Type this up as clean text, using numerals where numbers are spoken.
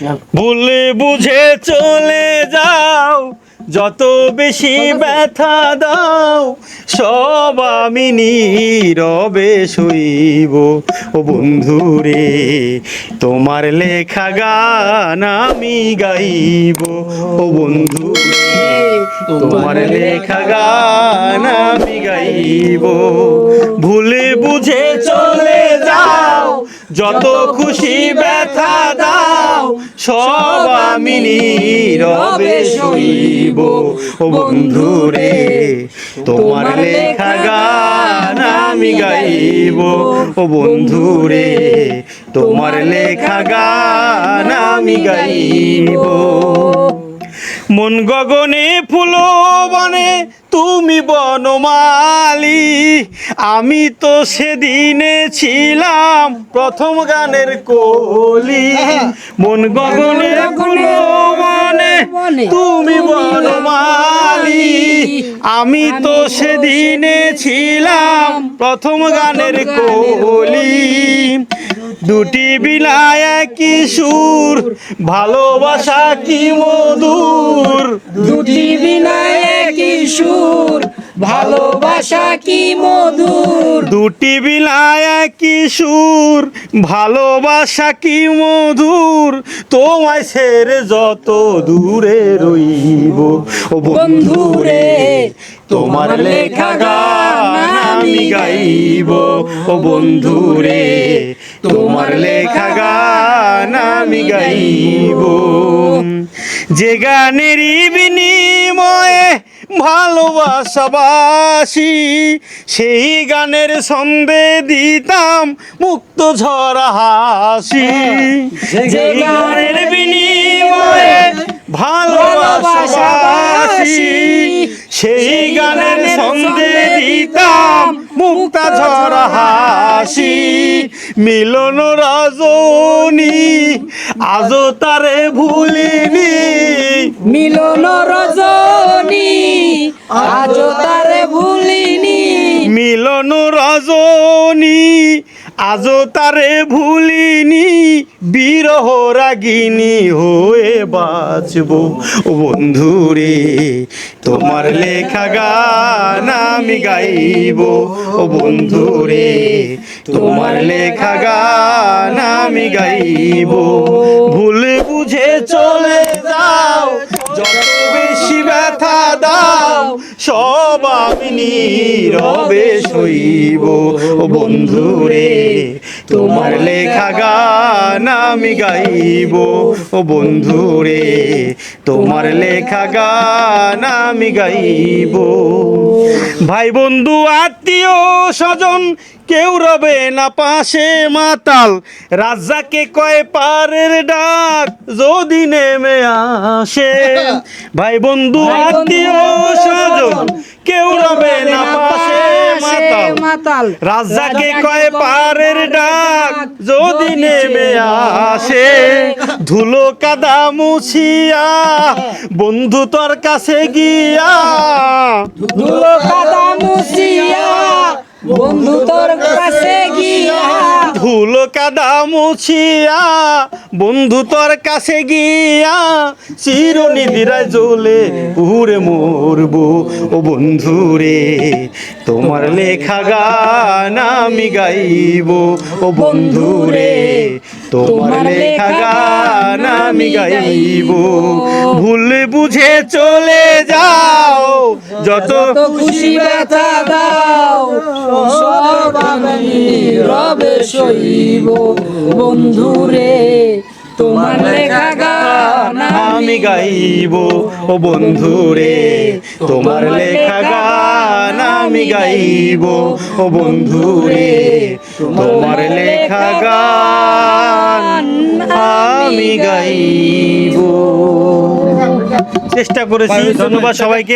ভুলে বুঝে চলে যাও, যত বেশি ব্যথা দাও, সব আমি নীরবে সইব। ও বন্ধুরে, তোমার লেখা গান আমি গাইব। ও বন্ধুরে, তোমার লেখা গান আমি গাইব। ভুলে বুঝে চলে যাও, যত খুশি ব্যথা দাও, সব আমি নীরবে সইব। ও বন্ধুরে, তোমার লেখা গান আমি গাইব। ও বন্ধুরে, তোমার লেখা গান আমি গাইব। মন গগনে ফুল বনে তুমি বনমালী, আমি তো সেদিনে ছিলাম প্রথম গানের কলি। মন গগনে ফুল বনে তুমি বনমালী, আমি তো সেদিনে ছিলাম প্রথম গানের কলি। দুটি বিলায় কি সুর, ভালোবাসা কি মধুর। দুটি বিলায় কি সুর, ভালোবাসা কি মধুর। দুটি বিলায় কি সুর, ভালোবাসা কি মধুর। তোমায় ছেড়ে যত দূরে রইব। ও বন্ধুরে, তোমার লেখা গান আমি গাইব। ও বন্ধুরে, তোমার লেখা গান আমি গাইব। যে গানেরই বিনিময়ে ভালোবাসাবাসি, সেই গানের ছন্দে দিতাম মুক্ত ঝরা হাসি। যে গানের বিনিময়ে ভালোবাসাবাসি, সেই গানের ছন্দে দিতাম মুক্ত ঝরা হাসি। মিলন রজনী আজও তারে ভুলিনি। মিলন রজনী আজও তারে ভুলিনি। মিলন রজনী আজও তারে ভুলিনি। বিরহ রাগিনী হয়ে বাঁচব। ও বন্ধুরে, তোমার লেখা গান আমি গাইব। ও বন্ধুরে, তোমার লেখা গান আমি গাইব। ভুলে বুঝে চলে যাও, যত বেশি ব্যথা দাও, সব আমি নীরবে সইব। ও বন্ধুরে, তোমার লেখা গান আমি গাইব। ও বন্ধুরে, তোমার লেখা গান আমি গাইব। ভাই বন্ধু আত্মীয় স্বজন কেউ রবে না পাশে মাতাল, রাজাকে কয় পারের ডাক যদি নেমে আসে। ভাই বন্ধু আত্মীয় স্বজন কেউ রবে না পাশে মাতাল, রাজাকে কয় পারের ডাক যদি নেমে আসে। ধুলো কাদা মুছিয়া বন্ধু তোর কাছে গিয়া, ধুলো কাদা মুছিয়া বন্ধু তোর কাছে গিয়া। ধুলো কাদা মুছিয়া বন্ধু তোর কাছে গিয়া, চিরনিদ্রায় জ্বলে উড়ে মরবো। ও বন্ধুরে, তোমার লেখা গান আমি গাইব। ও বন্ধুরে, তোমার লেখা গান আমি গাইব। ভুলে বুঝে চলে যাও, যত খুশি ব্যথা দাও, সব আমি রবে সইব। বন্ধুরে, তোমার লেখা গান আমি গাইব। ও বন্ধুরে, তোমার লেখা গান আমি গাইব। ও বন্ধুরে, তোমার লেখা গান আমি গাইব। চেষ্টা করেছি। ধন্যবাদ সবাইকে।